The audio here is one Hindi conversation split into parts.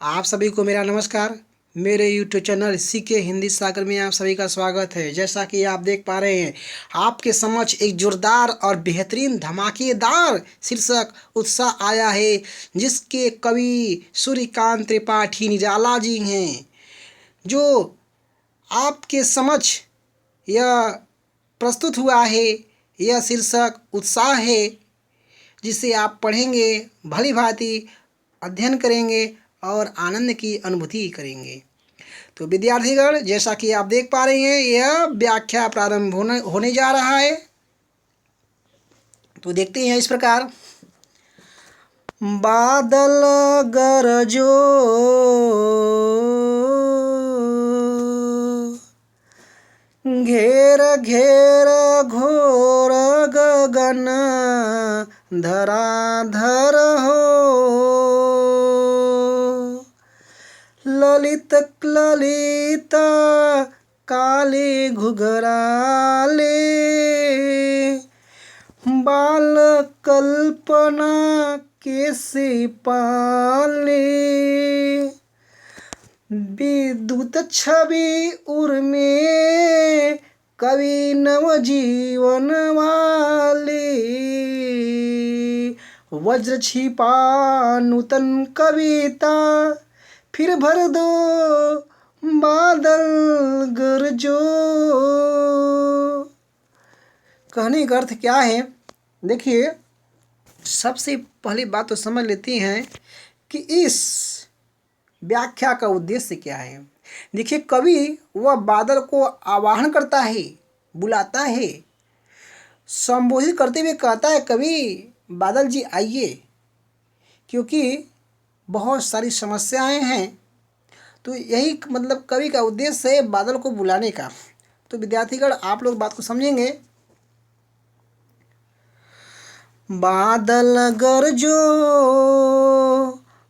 आप सभी को मेरा नमस्कार। मेरे यूट्यूब चैनल सीके हिंदी सागर में आप सभी का स्वागत है। जैसा कि आप देख पा रहे हैं, आपके समक्ष एक जोरदार और बेहतरीन धमाकेदार शीर्षक उत्साह आया है, जिसके कवि सूर्यकांत त्रिपाठी निराला जी हैं। जो आपके समक्ष यह प्रस्तुत हुआ है, यह शीर्षक उत्साह है, जिसे आप पढ़ेंगे, भली भांति अध्ययन करेंगे और आनंद की अनुभूति करेंगे। तो विद्यार्थीगण, जैसा कि आप देख पा रहे हैं, यह व्याख्या प्रारंभ होने जा रहा है। तो देखते हैं इस प्रकार। बादल गरजो घेर घेर घोर गगन धराधर हो, ललित ललित काले घुघराले, बाल कल्पना कैसे पाले, विद्युत छवि उर्मे कवि नवजीवन वाले, वज्र छिपा नूतन कविता, फिर भर दो बादल गरजो। कहने का अर्थ क्या है? देखिए, सबसे पहली बात तो समझ लेते हैं कि इस व्याख्या का उद्देश्य क्या है। देखिए, कवि वह बादल को आवाहन करता है, बुलाता है, संबोधित करते हुए कहता है, कवि बादल जी आइए, क्योंकि बहुत सारी समस्याएं हैं। तो यही मतलब कवि का उद्देश्य है बादल को बुलाने का। तो विद्यार्थीगण, आप लोग बात को समझेंगे। बादल गरजो,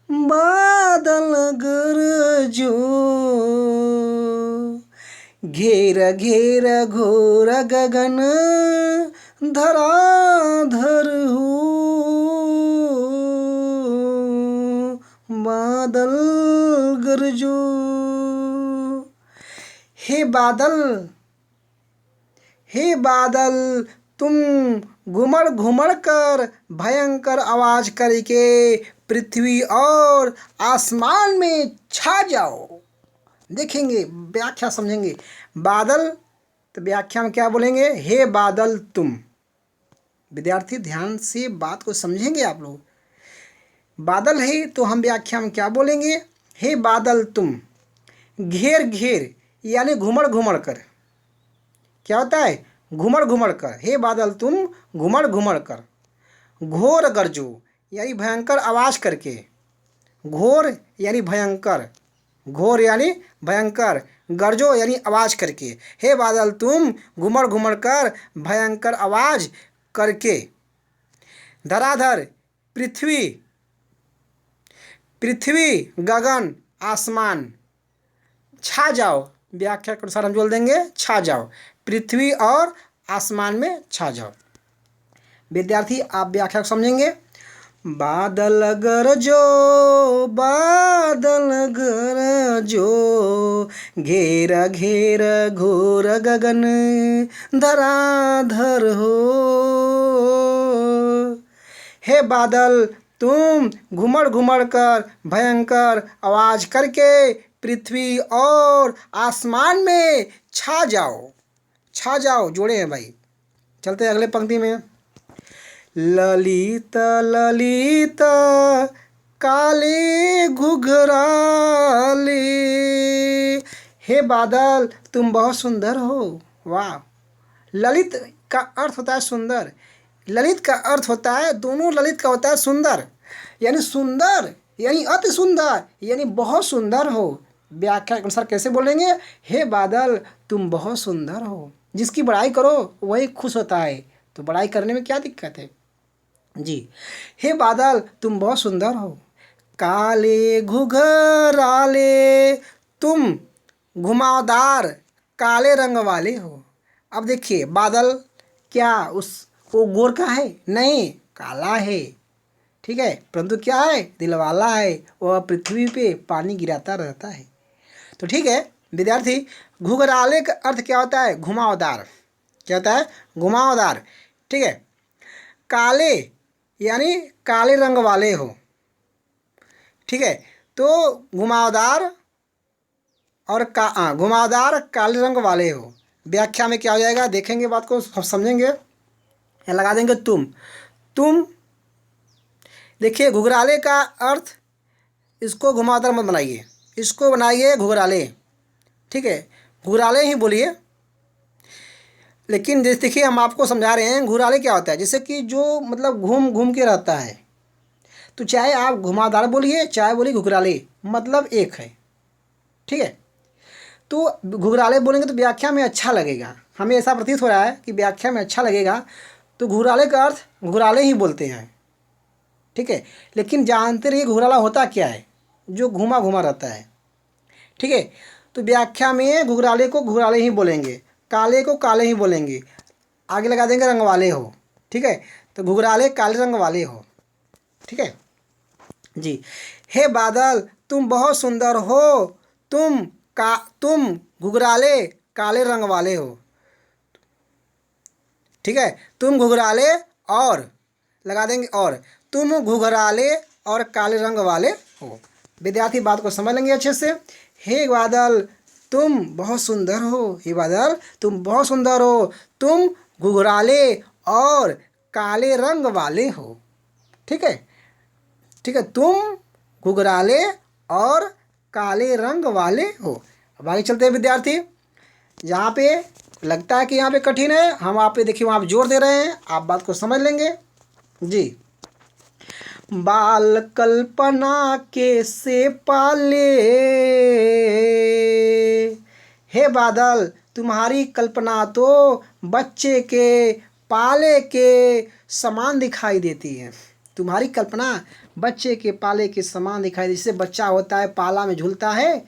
बादल गरजो, घेर घेर घोर गगन धराधर हो, बादल गरजो। हे बादल, हे बादल, तुम घुमड़ घुमड़ कर भयंकर आवाज करके पृथ्वी और आसमान में छा जाओ। देखेंगे, व्याख्या समझेंगे। बादल, तो व्याख्या में क्या बोलेंगे? हे बादल तुम। विद्यार्थी ध्यान से बात को समझेंगे आप लोग। बादल है तो हम व्याख्या में क्या बोलेंगे? हे बादल तुम। घेर घेर यानी घुमड़ घुमड़ कर। क्या होता है? घुमड़ घुमड़ कर। हे बादल तुम घुमड़ घुमड़ कर। घोर गरजो यानी भयंकर आवाज करके। घोर यानी भयंकर, घोर यानी भयंकर, गरजो यानी आवाज करके। हे बादल तुम घुमड़ घुमड़ कर भयंकर आवाज करके। धराधर पृथ्वी, पृथ्वी गगन आसमान, छा जाओ। व्याख्या के अनुसार हम बोल देंगे छा जाओ, पृथ्वी और आसमान में छा जाओ। विद्यार्थी, आप व्याख्या को समझेंगे। बादल गरजो, बादल गरजो, घेर घेर घोर गगन धराधर हो। हे बादल तुम घुमड़ घुमड़ कर भयंकर आवाज करके पृथ्वी और आसमान में छा जाओ। छा जाओ जोड़े हैं भाई। चलते अगले पंक्ति में। ललित ललित काले घुघराले, हे बादल तुम बहुत सुंदर हो। वाह! ललित का अर्थ होता है सुंदर। ललित का अर्थ होता है, दोनों ललित का होता है सुंदर, यानी सुंदर यानी अति सुंदर यानी बहुत सुंदर हो। व्याख्या के अनुसार कैसे बोलेंगे? हे बादल तुम बहुत सुंदर हो। जिसकी बड़ाई करो वही खुश होता है, तो बड़ाई करने में क्या दिक्कत है जी। हे बादल तुम बहुत सुंदर हो। काले घुघराले, तुम घुमावदार काले रंग वाले हो। अब देखिए, बादल क्या वो गोर का है? नहीं, काला है। ठीक है, परंतु क्या है, दिलवाला है, वह पृथ्वी पे पानी गिराता रहता है। तो ठीक है विद्यार्थी, घुघराले का अर्थ क्या होता है, घुमावदार। क्या होता है, घुमावदार। ठीक है, काले यानी काले रंग वाले हो। ठीक है, तो घुमावदार और घुमावदार काले रंग वाले हो। व्याख्या में क्या हो जाएगा, देखेंगे बात को समझेंगे। यहाँ लगा देंगे तुम। देखिए घुघराले का अर्थ, इसको घुमावदार मत बनाइए, इसको बनाइए घुघराले। ठीक है, घुघराले ही बोलिए। लेकिन जैसे देखिए हम आपको समझा रहे हैं घुघराले क्या होता है, जैसे कि जो मतलब घूम घूम के रहता है। तो चाहे आप घुमावदार बोलिए चाहे बोलिए घुघराले, मतलब एक है। ठीक है, तो घुघराले बोलेंगे तो व्याख्या में अच्छा लगेगा, हमें ऐसा प्रतीत हो रहा है कि व्याख्या में अच्छा लगेगा। तो घुघराले का अर्थ घुघराले ही बोलते हैं। ठीक है, लेकिन जानते रहिए घुघराला होता क्या है, जो घुमा घुमा रहता है। ठीक है, तो व्याख्या में घुघराले को घुघराले ही बोलेंगे, काले को काले ही बोलेंगे, आगे लगा देंगे रंग वाले हो। ठीक है, तो घुघराले काले रंग वाले हो। ठीक है जी। हे बादल तुम बहुत सुंदर हो, तुम घुघराले काले रंग वाले हो। ठीक है, तुम घुघराले और लगा देंगे और तुम घुघराले और काले रंग वाले हो। विद्यार्थी बात को समझ लेंगे अच्छे से। हे बादल तुम बहुत सुंदर हो, हे बादल तुम बहुत सुंदर हो, तुम घुघराले और काले रंग वाले हो। ठीक है, ठीक है, तुम घुघराले और काले रंग वाले हो। अब आगे चलते हैं विद्यार्थी। जहाँ पे लगता है कि यहाँ पे कठिन है, हम आप पे देखिए वहाँ पे जोर दे रहे हैं, आप बात को समझ लेंगे जी। बाल कल्पना के से पाले, हे बादल तुम्हारी कल्पना तो बच्चे के पाले के समान दिखाई देती है। तुम्हारी कल्पना बच्चे के पाले के समान दिखाई देती है। जैसे बच्चा होता है पाला में झूलता है,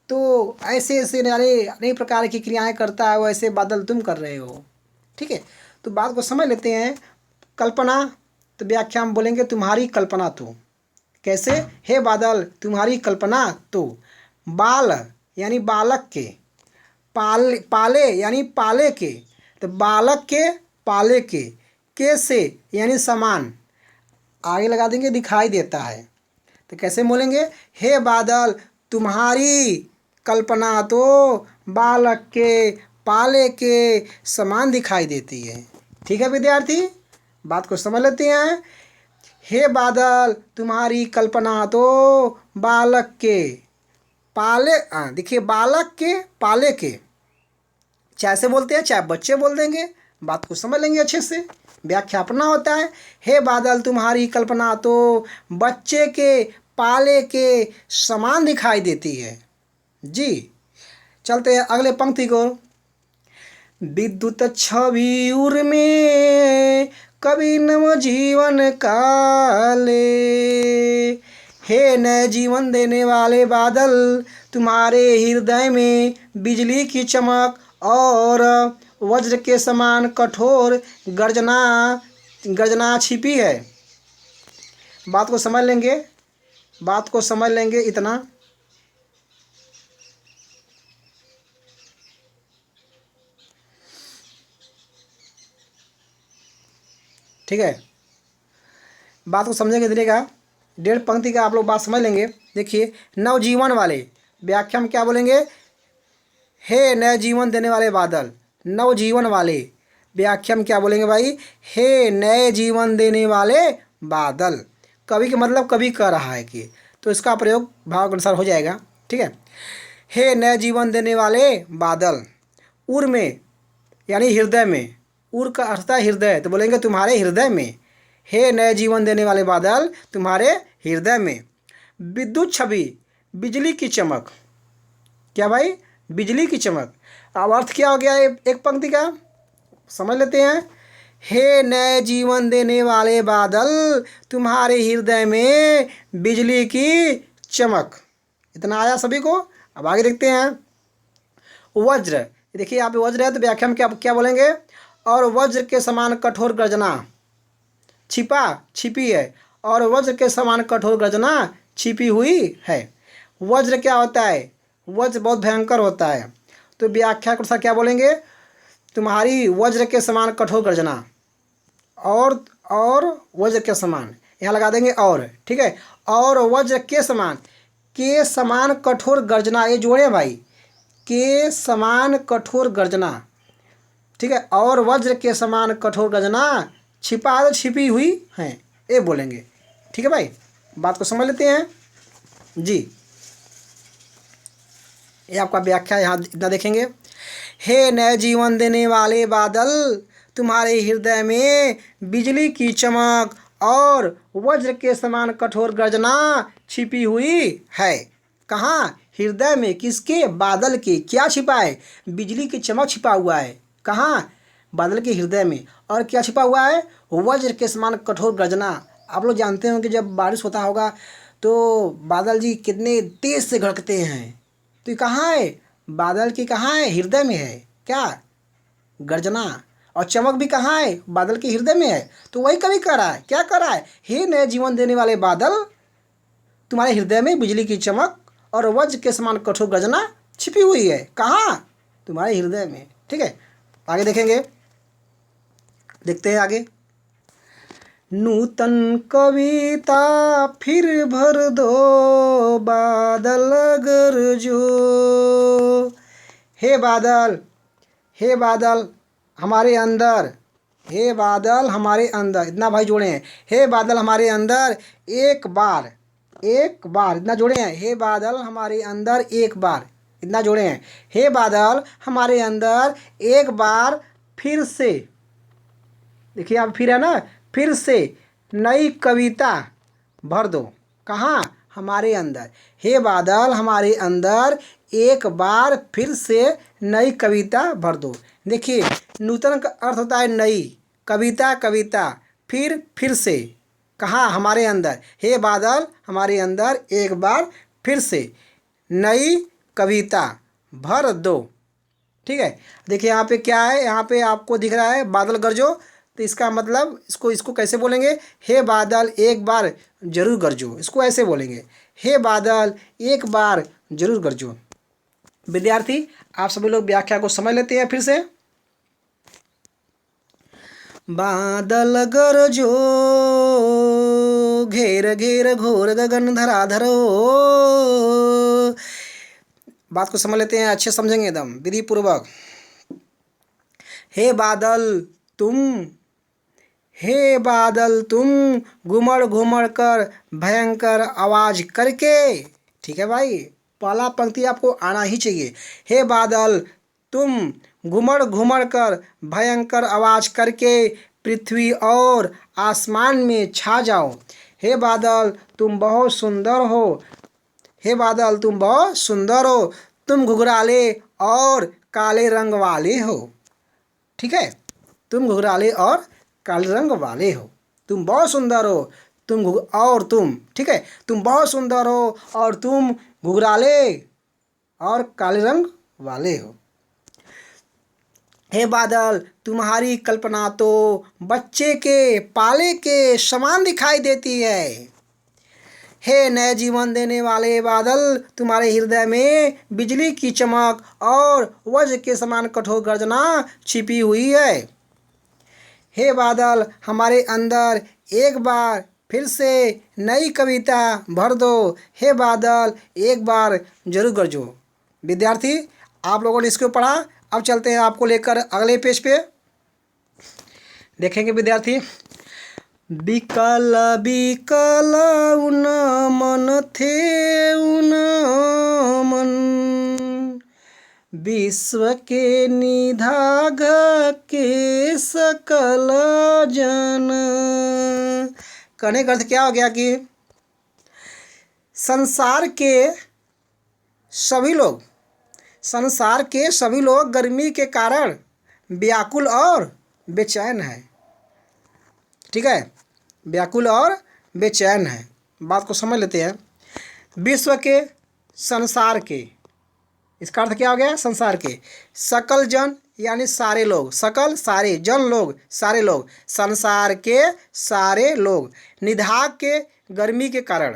तो ऐसे ऐसे अनेक प्रकार की क्रियाएं करता है, वैसे बादल तुम कर रहे हो। ठीक है, तो बात को समझ लेते हैं। कल्पना, तो व्याख्या में बोलेंगे तुम्हारी कल्पना तो। कैसे, हे बादल तुम्हारी कल्पना तो। बाल यानी बालक के, पाले यानी पाले के, तो बालक के पाले के से यानी समान, आगे लगा देंगे दिखाई देता है। तो कैसे बोलेंगे, हे बादल तुम्हारी कल्पना तो बालक के पाले के समान दिखाई देती है। ठीक है विद्यार्थी, बात को समझ लेते हैं। हे बादल तुम्हारी कल्पना तो बालक के पाले, देखिए बालक के पाले के, चाहे से बोलते हैं चाहे बच्चे बोल देंगे, बात को समझ लेंगे अच्छे से। व्याख्या अपना होता है, हे बादल तुम्हारी कल्पना तो बच्चे के पाले के समान दिखाई देती है जी। चलते हैं अगले पंक्ति को। विद्युत छवि उर में कभी नव जीवन काले, हे नए जीवन देने वाले बादल तुम्हारे हृदय में बिजली की चमक और वज्र के समान कठोर गर्जना छिपी है। बात को समझ लेंगे, बात को समझ लेंगे इतना। ठीक है, बात को समझेंगे इतने का, डेढ़ पंक्ति का आप लोग बात समझ लेंगे। देखिए नवजीवन वाले, व्याख्या में क्या बोलेंगे, हे नए जीवन देने वाले बादल, नवजीवन वाले, व्याख्या में क्या बोलेंगे भाई, हे नए जीवन देने वाले बादल। कवि के मतलब कवि कह रहा है कि, तो इसका प्रयोग भाव के अनुसार हो जाएगा। ठीक है, हे नए जीवन देने वाले बादल, उर में यानी हृदय में, उर का अर्थ है हृदय, तो बोलेंगे तुम्हारे हृदय में, हे नए जीवन देने वाले बादल तुम्हारे हृदय में। विद्युत छवि, बिजली की चमक, क्या भाई, बिजली की चमक। अब अर्थ क्या हो गया एक पंक्ति का, समझ लेते हैं। हे नए जीवन देने वाले बादल तुम्हारे हृदय में बिजली की चमक, इतना आया सभी को। अब आगे देखते हैं। वज्र, देखिए यहाँ पे वज्र है, तो व्याख्या में क्या क्या बोलेंगे, और वज्र के समान कठोर गर्जना, छिपी है, और वज्र के समान कठोर गर्जना छिपी हुई है। वज्र क्या होता है? वज्र बहुत भयंकर होता है। तो व्याख्या के अनुसार क्या बोलेंगे? तुम्हारी वज्र के समान कठोर गर्जना, और वज्र के समान, यहाँ लगा देंगे और, ठीक है। और वज्र के समान कठोर गर्जना, ये जोड़े भाई, के समान कठोर गर्जना, ठीक है। और वज्र के समान कठोर गर्जना छिपी हुई है, ये बोलेंगे, ठीक है भाई। बात को समझ लेते हैं जी। ये आपका व्याख्या यहाँ इतना देखेंगे। हे नए जीवन देने वाले बादल, तुम्हारे हृदय में बिजली की चमक और वज्र के समान कठोर गर्जना छिपी हुई है। कहाँ? हृदय में। किसके? बादल के। क्या छिपा है? बिजली की चमक छिपा हुआ है। कहाँ? बादल के हृदय में। और क्या छिपा हुआ है? वज्र के समान कठोर गर्जना। आप लोग जानते हो कि जब बारिश होता होगा तो बादल जी कितने तेज से गरजते हैं। तो ये कहाँ है? बादल की कहाँ है? हृदय में है। क्या? गर्जना। और चमक भी कहाँ है? बादल के हृदय में है। तो वही कवि कह रहा है। क्या कह रहा है? हे नए जीवन देने वाले बादल, तुम्हारे हृदय में बिजली की चमक और वज्र के समान कठोर गर्जना छिपी हुई है। कहाँ? तुम्हारे हृदय में, ठीक है। आगे देखेंगे, देखते हैं आगे। नूतन कविता फिर भर दो बादल गरजो। हे बादल, हे बादल हमारे अंदर, हे बादल हमारे अंदर, इतना भाई जोड़े हैं। हे बादल हमारे अंदर एक बार, इतना जोड़े हैं। हे बादल हमारे अंदर एक बार, इतना जोड़े हैं। हे बादल हमारे अंदर एक बार फिर से, देखिए आप फिर है ना, फिर से नई कविता भर दो। कहाँ? हमारे अंदर। हे बादल हमारे अंदर एक बार फिर से नई कविता भर दो। देखिए नूतन का अर्थ होता है नई, कविता, फिर से। कहाँ? हमारे अंदर। हे बादल हमारे अंदर एक बार फिर से नई कविता भर दो, ठीक है। देखिए यहाँ पे क्या है, यहाँ पे आपको दिख रहा है बादल गरजो। तो इसका मतलब इसको कैसे बोलेंगे? हे बादल एक बार जरूर गरजो। इसको ऐसे बोलेंगे, हे बादल एक बार जरूर गरजो। विद्यार्थी आप सभी लोग व्याख्या को समझ लेते हैं फिर से। बादल गरजो घेर घेर घोर गगन धराधर हो। बात को समझ लेते हैं, अच्छे समझेंगे एकदम विधि पूर्वक। हे बादल तुम घुमड़ घुमड़ कर भयंकर आवाज करके, ठीक है भाई, पहला पंक्ति आपको आना ही चाहिए। हे बादल तुम घुमड़ घुमड़ कर भयंकर आवाज करके पृथ्वी और आसमान में छा जाओ। हे बादल तुम बहुत सुंदर हो। हे बादल तुम बहुत सुंदर हो। तुम घुघराले और काले रंग वाले हो, ठीक है। तुम घुघराले और काले रंग वाले हो। तुम बहुत सुंदर हो। तुम ठीक है, तुम बहुत सुंदर हो और तुम घुघराले और काले रंग वाले हो। हे बादल तुम्हारी कल्पना तो बच्चे के पाले के समान दिखाई देती है। हे नए जीवन देने वाले बादल, तुम्हारे हृदय में बिजली की चमक और वज्र के समान कठोर गर्जना छिपी हुई है। हे बादल हमारे अंदर एक बार फिर से नई कविता भर दो। हे बादल एक बार जरूर गरजो। विद्यार्थी आप लोगों ने इसको पढ़ा। अब चलते हैं आपको लेकर अगले पेज पे, देखेंगे विद्यार्थी। बिकल बिकल उन मन थे उन मन, विश्व के निधाघ के सकल जन। कहने का अर्थ क्या हो गया कि संसार के सभी लोग गर्मी के कारण व्याकुल और बेचैन है, ठीक है, व्याकुल और बेचैन है। बात को समझ लेते हैं। विश्व के, संसार के, इसका अर्थ क्या हो गया? संसार के सकल जन यानी सारे लोग, सकल सारे, जन लोग सारे लोग, संसार के सारे लोग, निधाग के गर्मी के कारण।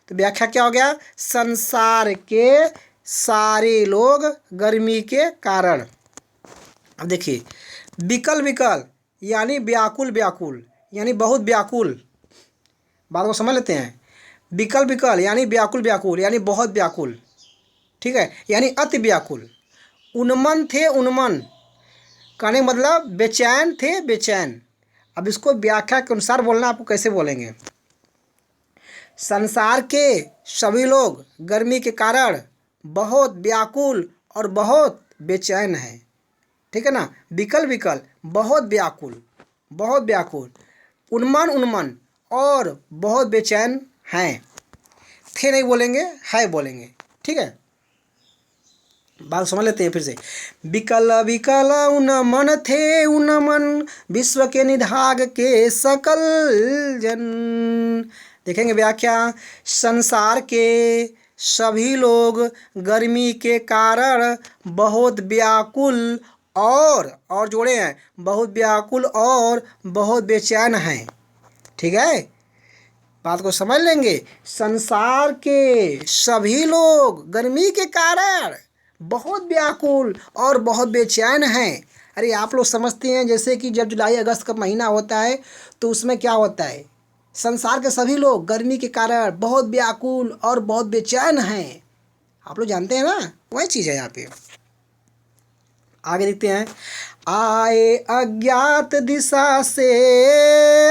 तो व्याख्या क्या हो गया? संसार के सारे लोग गर्मी के कारण। अब देखिए विकल विकल यानी व्याकुल व्याकुल यानी बहुत व्याकुल। बात को समझ लेते हैं। विकल विकल यानी व्याकुल व्याकुल यानी बहुत व्याकुल, ठीक है, यानी अति व्याकुल। उन्मन थे उन्मन, कहने का मतलब बेचैन थे बेचैन। अब इसको व्याख्या के अनुसार बोलना, आपको कैसे बोलेंगे? संसार के सभी लोग गर्मी के कारण बहुत व्याकुल और बहुत बेचैन हैं, ठीक है ना। विकल विकल, बहुत व्याकुल, बहुत व्याकुल, उन्मन उन्मन और बहुत बेचैन हैं। थे नहीं बोलेंगे, है बोलेंगे, ठीक है। बात समझ लेते हैं फिर से। विकल विकल उन्मन थे उन्मन, विश्व के निधाग के सकल जन। देखेंगे व्याख्या। संसार के सभी लोग गर्मी के कारण बहुत व्याकुल और जोड़े हैं, बहुत व्याकुल और बहुत बेचैन हैं, ठीक है। बात को समझ लेंगे। संसार के सभी लोग गर्मी के कारण बहुत व्याकुल और बहुत बेचैन हैं। अरे आप लोग समझते हैं जैसे कि जब जुलाई अगस्त का महीना होता है तो उसमें क्या होता है? संसार के सभी लोग गर्मी के कारण बहुत व्याकुल और बहुत बेचैन हैं। आप लोग जानते हैं ना, वही चीज़ है यहाँ पे। आगे देखते हैं। आए अज्ञात दिशा से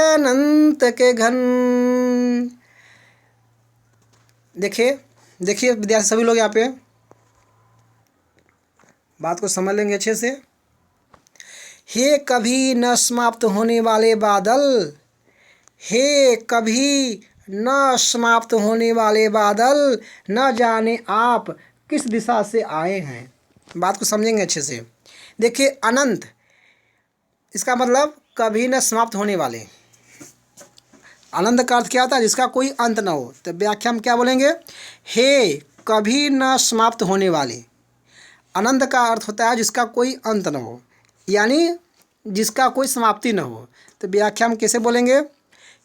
अनंत के घन। देखिए देखिए विद्यार्थी सभी लोग यहाँ पे बात को समझ लेंगे अच्छे से। हे कभी न समाप्त होने वाले बादल, हे कभी न समाप्त होने वाले बादल, न जाने आप किस दिशा से आए हैं। बात को समझेंगे अच्छे से। देखिए अनंत, इसका मतलब कभी न समाप्त होने वाले। अनंत का अर्थ क्या होता है? जिसका कोई अंत न हो। तो व्याख्या में क्या बोलेंगे? हे कभी न समाप्त होने वाले। अनंत का अर्थ होता है जिसका कोई अंत न हो, यानी जिसका कोई समाप्ति न हो। तो व्याख्या में कैसे बोलेंगे?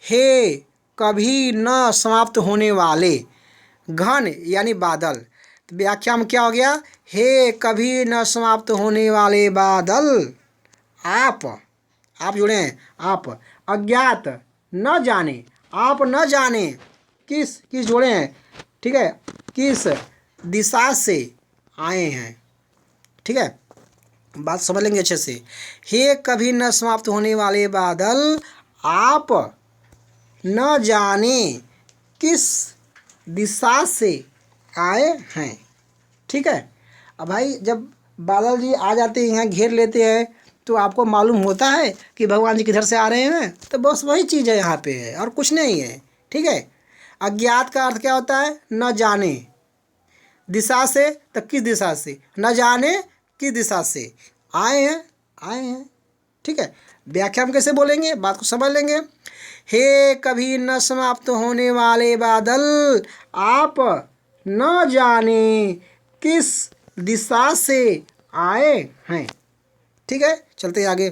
हे कभी न समाप्त होने वाले घन यानी बादल। तो व्याख्या में क्या हो गया? हे कभी न समाप्त होने वाले बादल, आप जुड़े हैं, आप अज्ञात न जाने, आप न जाने किस जुड़े हैं, ठीक है, किस दिशा से आए हैं, ठीक है। बात समझ लेंगे अच्छे से। हे कभी न समाप्त होने वाले बादल, आप न जाने किस दिशा से आए हैं, ठीक है। अब भाई जब बादल जी आ जाते हैं, यहाँ घेर लेते हैं, तो आपको मालूम होता है कि भगवान जी किधर से आ रहे हैं। तो बस वही चीज़ है यहाँ पे है और कुछ नहीं है, ठीक है। अज्ञात का अर्थ क्या होता है? न जाने, दिशा से तो किस दिशा से, न जाने किस दिशा से आए हैं, ठीक है। व्याख्या में कैसे बोलेंगे? बात को समझ लेंगे। हे कभी न समाप्त होने वाले बादल, आप न जाने किस दिशा से आए हैं, ठीक है। चलते आगे।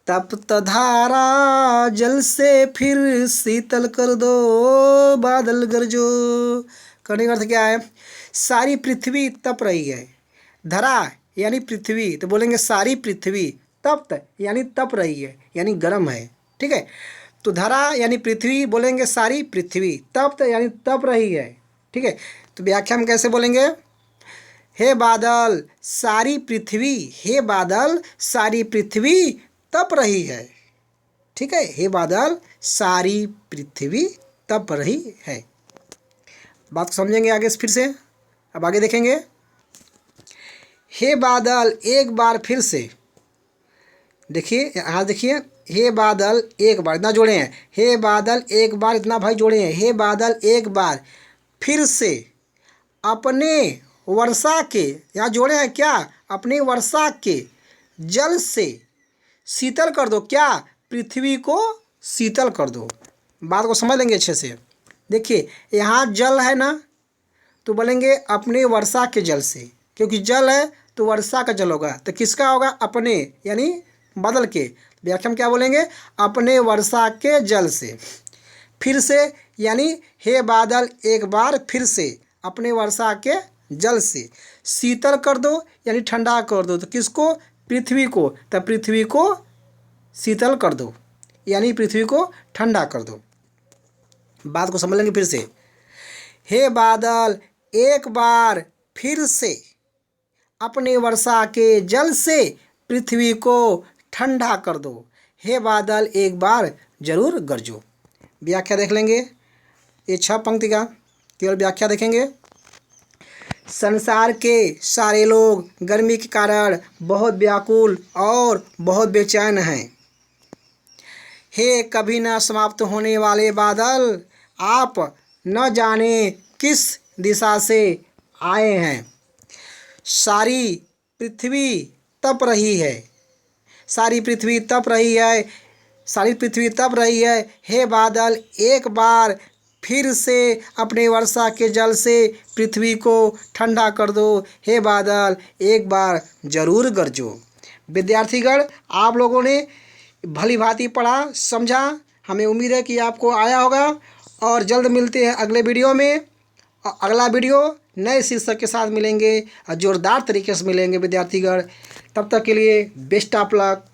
तप्त धारा जल से फिर शीतल कर दो बादल गरजो। कहने का अर्थ क्या है? सारी पृथ्वी तप रही है। धरा यानी पृथ्वी, तो बोलेंगे सारी पृथ्वी। तप्त यानी तप रही है, यानी गर्म है, ठीक है। तो धरा यानी पृथ्वी, बोलेंगे सारी पृथ्वी। तप्त यानी तप रही है, ठीक है। तो व्याख्या में कैसे बोलेंगे? हे बादल सारी पृथ्वी, हे बादल सारी पृथ्वी तप रही है, ठीक है। हे बादल सारी पृथ्वी तप रही है। बात को समझेंगे आगे फिर से। अब आगे देखेंगे। हे बादल एक बार फिर से, देखिए यहाँ देखिए, हे बादल एक बार, इतना जोड़े हैं। हे बादल एक बार, इतना भाई जोड़े हैं। हे बादल एक बार फिर से अपने वर्षा के, यहाँ जोड़े हैं क्या? अपने वर्षा के जल से शीतल कर दो। क्या? पृथ्वी को शीतल कर दो। बात को समझ लेंगे अच्छे से। देखिए यहाँ जल है ना, तो बोलेंगे अपने वर्षा के जल से, क्योंकि जल है तो वर्षा का जल होगा, तो किसका होगा? अपने, यानी बदल के। व्याख्या में क्या बोलेंगे? अपने वर्षा के जल से। फिर से यानी हे बादल एक बार फिर से अपने वर्षा के जल से शीतल कर दो, यानी ठंडा कर दो। तो किसको? पृथ्वी को। तो पृथ्वी को शीतल कर दो, यानी पृथ्वी को ठंडा कर दो। बात को समझ लेंगे फिर से। हे बादल एक बार फिर से अपने वर्षा के जल से पृथ्वी को ठंडा कर दो। हे बादल एक बार जरूर गरजो। व्याख्या देख लेंगे, ये 6 पंक्ति का केवल व्याख्या देखेंगे। संसार के सारे लोग गर्मी के कारण बहुत व्याकुल और बहुत बेचैन हैं। हे कभी न समाप्त होने वाले बादल, आप न जाने किस दिशा से आए हैं। सारी पृथ्वी तप रही है, सारी पृथ्वी तप रही है, सारी पृथ्वी तप रही है। हे बादल एक बार फिर से अपने वर्षा के जल से पृथ्वी को ठंडा कर दो। हे बादल एक बार जरूर गरजो। विद्यार्थीगण, आप लोगों ने भली भांति पढ़ा, समझा। हमें उम्मीद है कि आपको आया होगा। और जल्द मिलते हैं अगले वीडियो में। अगला वीडियो नए शीर्षक के साथ मिलेंगे और जोरदार तरीके से मिलेंगे विद्यार्थीगण। तब तक के लिए बेस्ट ऑफ लक।